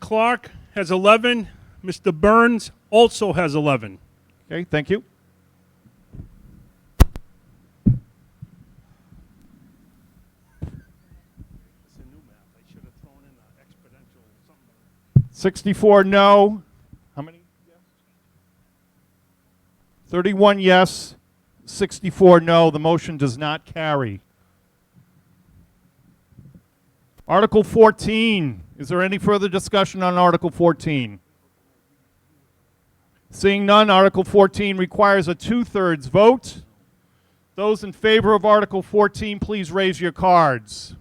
Clark has 11. Mr. Burns also has 11. Okay, thank you. It's a new map. I should have thrown in an exponential something. 64 no. How many? 31 yes, 64 no. The motion does not carry. Article 14. Is there any further discussion on Article 14? Seeing none, Article 14 requires a 2/3 vote. Those in favor of Article 14, please raise your cards.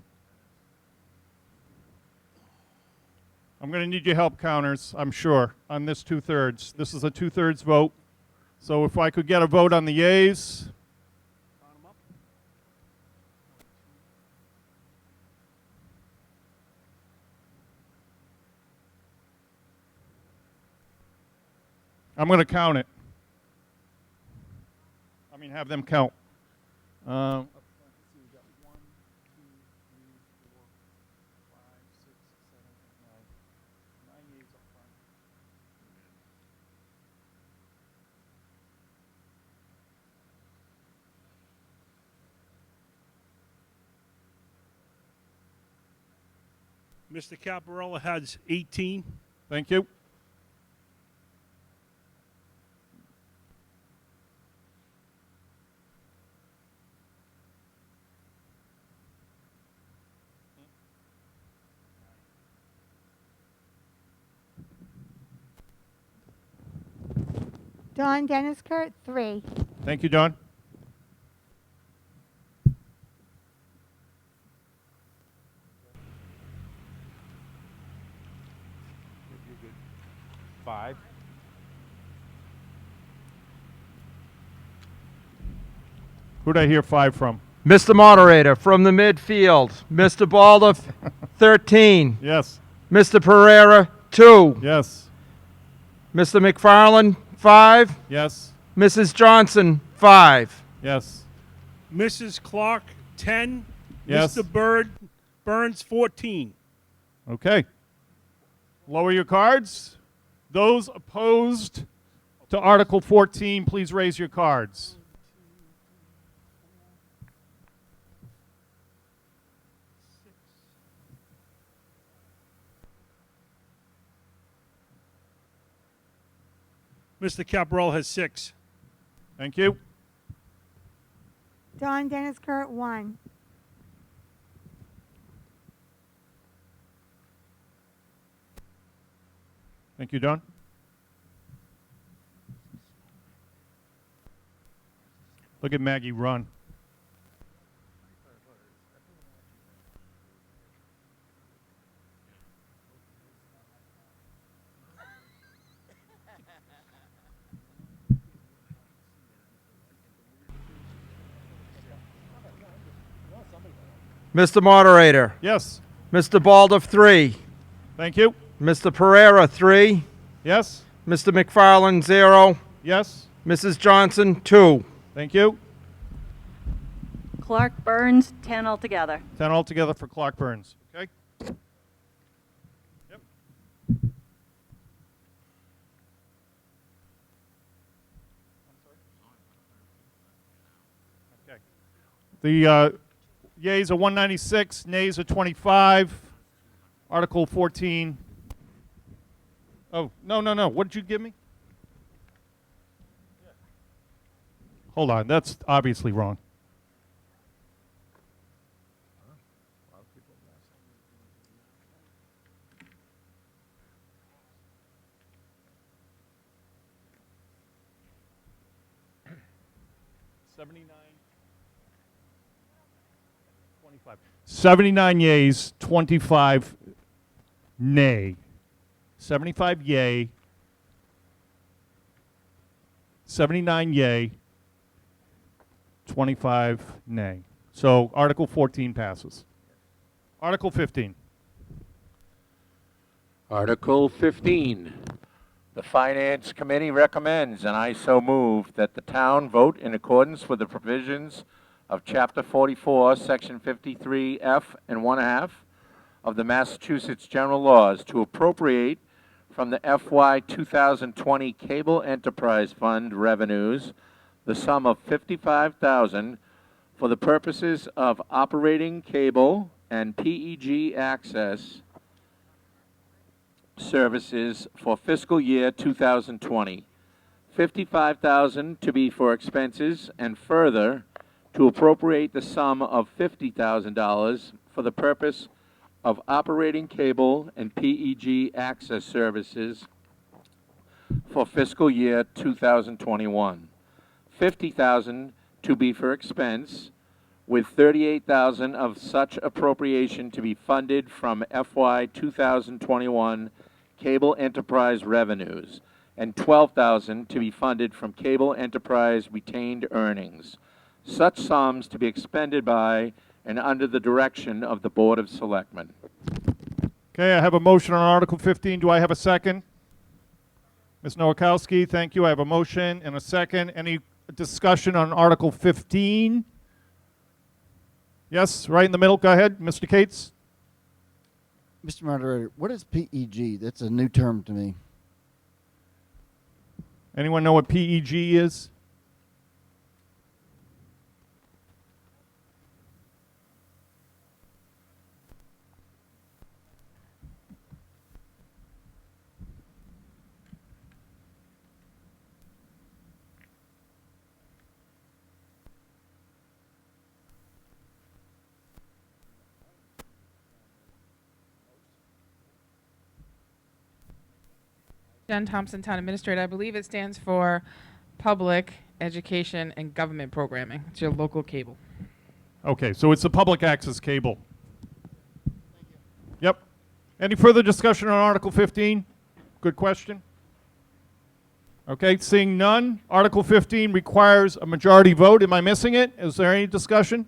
I'm going to need your help, counters, I'm sure, on this 2/3. This is a 2/3 vote. So if I could get a vote on the yeas. I'm going to count it. I mean, have them count. Up front, let's see, we got 1, 2, 3, 4, 5, 6, 7, 8, 9. 9 yeas up front. Mr. Caparella has 18. Thank you. Don Dennis Kurt, 3. Thank you, Don. Five. Who'd I hear 5 from? Mr. Moderator, from the midfield, Mr. Baldoff, 13. Yes. Mr. Pereira, 2. Yes. Mr. McFarland, 5. Yes. Mrs. Johnson, 5. Yes. Mrs. Clark, 10. Yes. Mr. Burns, 14. Okay. Lower your cards. Those opposed to Article 14, please raise your cards. Mr. Caparella has 6. Thank you. Don Dennis Kurt, 1. Thank you, Don. Look at Maggie run. Mr. Moderator, Yes. Mr. Baldoff, 3. Thank you. Mr. Pereira, 3. Yes. Mr. McFarland, 0. Yes. Mrs. Johnson, 2. Thank you. Clark Burns, 10 altogether. 10 altogether for Clark Burns. Okay. Yep. Okay. The yeas are 196, nays are 25. Article 14. Oh, no. What did you give me? Hold on, that's obviously wrong. $79 yeas, 25 nay. 75 yay, 79 yay, 25 nay. So Article 14 passes. Article 15. Article 15. The Finance Committee recommends, and I so move, that the town vote in accordance with the provisions of Chapter 44, Section 53F and 1/2 of the Massachusetts General Laws to appropriate from the FY 2020 Cable Enterprise Fund revenues the sum of $55,000 for the purposes of operating cable and PEG access services for fiscal year 2020. $55,000 to be for expenses, and further to appropriate the sum of $50,000 for the purpose of operating cable and PEG access services for fiscal year 2021. $50,000 to be for expense, with $38,000 of such appropriation to be funded from FY 2021 cable enterprise revenues, and $12,000 to be funded from cable enterprise retained earnings. Such sums to be expended by and under the direction of the Board of Selectmen. Okay, I have a motion on Article 15. Do I have a second? Ms. Nowakowski, thank you. I have a motion and a second. Any discussion on Article 15? Yes, right in the middle. Go ahead, Mr. Cates. Mr. Moderator, what is PEG? That's a new term to me. Anyone know what PEG is? Jen Thompson, Town Administrator. I believe it stands for Public Education and Government Programming. It's your local cable. Okay, so it's the public access cable. Yep. Any further discussion on Article 15? Good question. Okay, seeing none, Article 15 requires a majority vote. Am I missing it? Is there any discussion?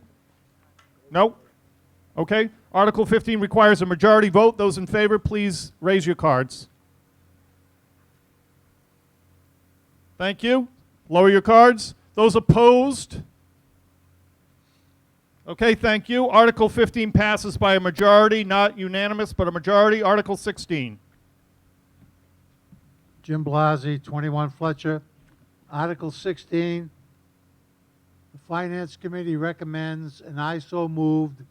No? Okay, Article 15 requires a majority vote. Those in favor, please raise your cards. Thank you. Lower your cards. Those opposed? Okay, thank you. Article 15 passes by a majority, not unanimous, but a majority. Article 16. Jim Blasi, 21 Fletcher. Article 16, the Finance Committee recommends, and I so moved,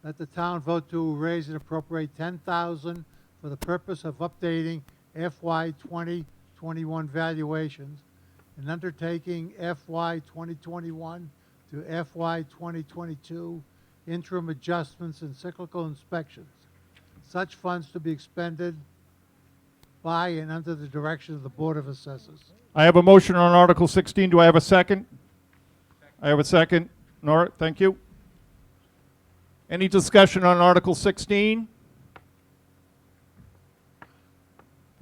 that the town vote to raise and appropriate $10,000 for the purpose of updating FY 2021 valuations and undertaking FY 2021 to FY 2022 interim adjustments and cyclical inspections. Such funds to be expended by and under the direction of the Board of Assessors. I have a motion on Article 16. Do I have a second? I have a second. Nora, thank you. Any discussion on Article 16?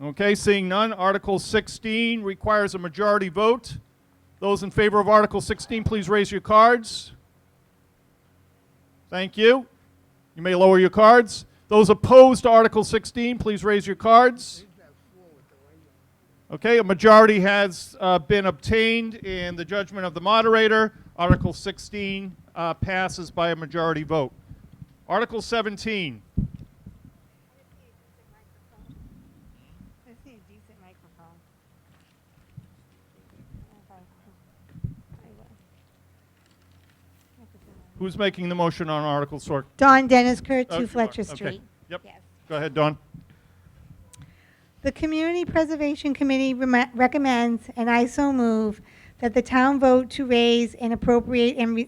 Okay, seeing none, Article 16 requires a majority vote. Those in favor of Article 16, please raise your cards. Thank you. You may lower your cards. Those opposed to Article 16, please raise your cards. Okay, a majority has been obtained in the judgment of the moderator. Article 16 passes by a majority vote. Article 17. Who's making the motion on Article Sork? Dawn Dennis Kurt, Oh, 2 you Fletcher are. Okay. Street. Yep. Yes. Go ahead, Dawn. The Community Preservation Committee recommends, and I so move, that the town vote to raise and appropriate and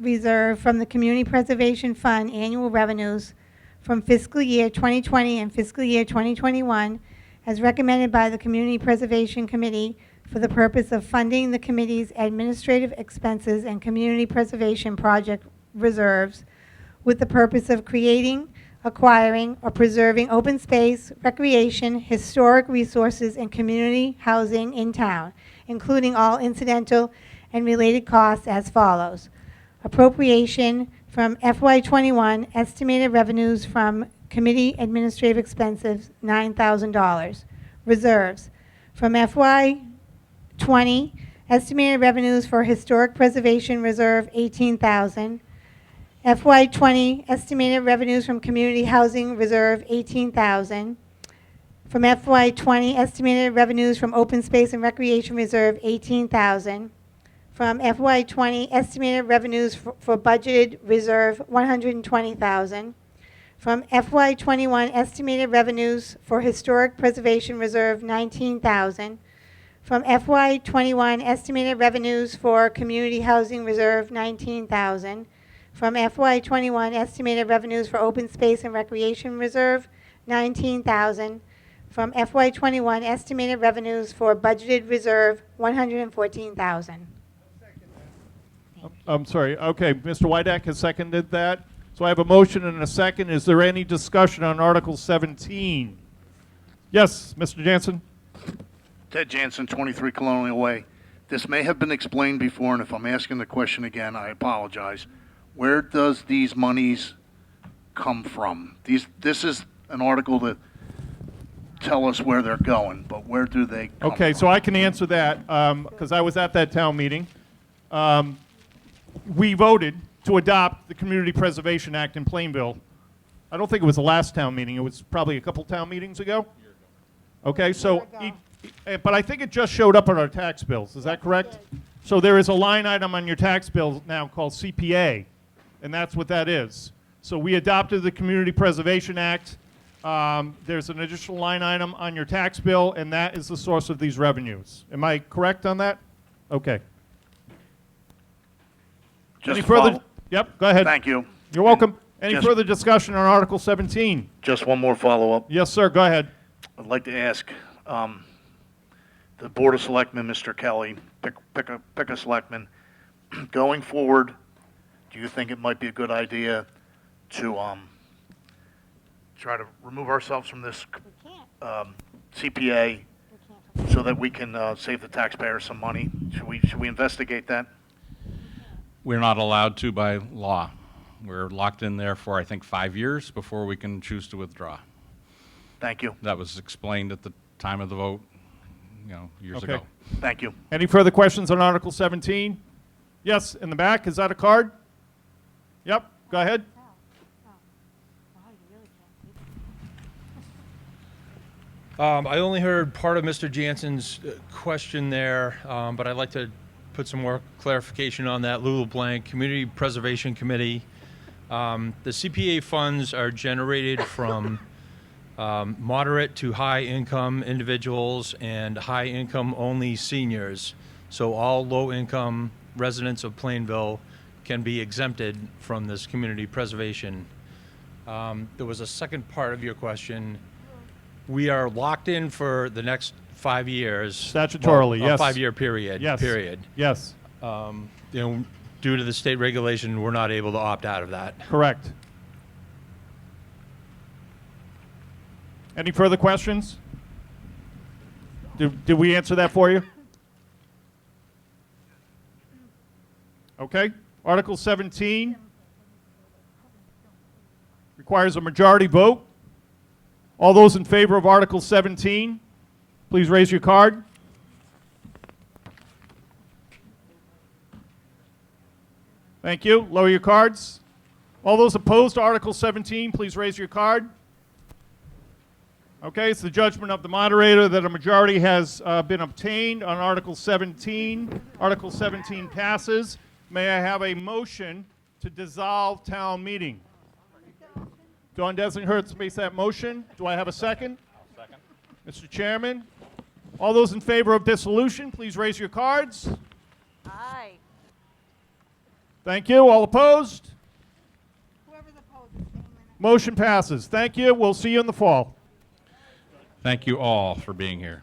reserve from the Community Preservation Fund annual revenues from fiscal year 2020 and fiscal year 2021, as recommended by the Community Preservation Committee for the purpose of funding the committee's administrative expenses and community preservation project reserves, with the purpose of creating, acquiring, or preserving open space, recreation, historic resources, and community housing in town, including all incidental and related costs as follows. Appropriation from FY21, estimated revenues from committee administrative expenses, $9,000. Reserves from FY20, estimated revenues for historic preservation reserve, $18,000. FY20 estimated revenues from community housing reserve, $18,000. From FY20 estimated revenues from open space and recreation reserve, $18,000. From FY20 estimated revenues for budgeted reserve, $120,000. From FY21 estimated revenues for historic preservation reserve, $19,000. From FY21 estimated revenues for community housing reserve, $19,000. From FY21 estimated revenues for open space and recreation reserve, $19,000. From FY21 estimated revenues for budgeted reserve, $114,000. I'm sorry. Okay, Mr. Wydak has seconded that. So I have a motion and a second. Is there any discussion on Article 17? Yes, Mr. Jansen? Ted Jansen, 23 Colonial Way. This may have been explained before, and if I'm asking the question again, I apologize. Where does these monies come from? This is an article to tell us where they're going, but where do they come Okay, from? so I can answer that because I was at that town meeting. We voted to adopt the Community Preservation Act in Plainville. I don't think it was the last town meeting. It was probably a couple town meetings ago. Okay, so, but I think it just showed up on our tax bills. Is that correct? So there is a line item on your tax bill now called CPA, and that's what that is. So we adopted the Community Preservation Act. There's an additional line item on your tax bill, and that is the source of these revenues. Am I correct on that? Okay. Just Any further? follow- Yep, go ahead. Thank you. You're welcome. Any Just- further discussion on Article 17? Just one more follow-up. Yes, sir, go ahead. I'd like to ask the Board of Selectmen, Mr. Kelly, pick a selectman, going forward, do you think it might be a good idea to try to remove ourselves from this CPA so that we can save the taxpayers some money? Should we investigate that? We're not allowed to by law. We're locked in there for, I think, 5 years before we can choose to withdraw. Thank you. That was explained at the time of the vote, years Okay. ago. Thank you. Any further questions on Article 17? Yes, in the back. Is that a card? Yep, go ahead. I only heard part of Mr. Jansen's question there, but I'd like to put some more clarification on that. Lulu Blank, Community Preservation Committee. The CPA funds are generated from moderate to high income individuals and high income only seniors. So all low income residents of Plainville can be exempted from this community preservation. There was a second part of your question. We are locked in for the next 5 years. Statutorily, well, yes. A 5-year period. Yes. Period. Yes. Due to the state regulation, we're not able to opt out of that. Correct. Any further questions? Did we answer that for you? Okay. Article 17 requires a majority vote. All those in favor of Article 17, please raise your card. Thank you. Lower your cards. All those opposed to Article 17, please raise your card. Okay, it's the judgment of the moderator that a majority has been obtained on Article 17. Article 17 passes. May I have a motion to dissolve town meeting? Dawn Desinghurst makes that motion. Do I have a second? I'll second. Mr. Chairman, all those in favor of dissolution, please raise your cards. Aye. Thank you. All opposed? Whoever's opposed is staying in. Motion passes. Thank you. We'll see you in the fall. Thank you all for being here.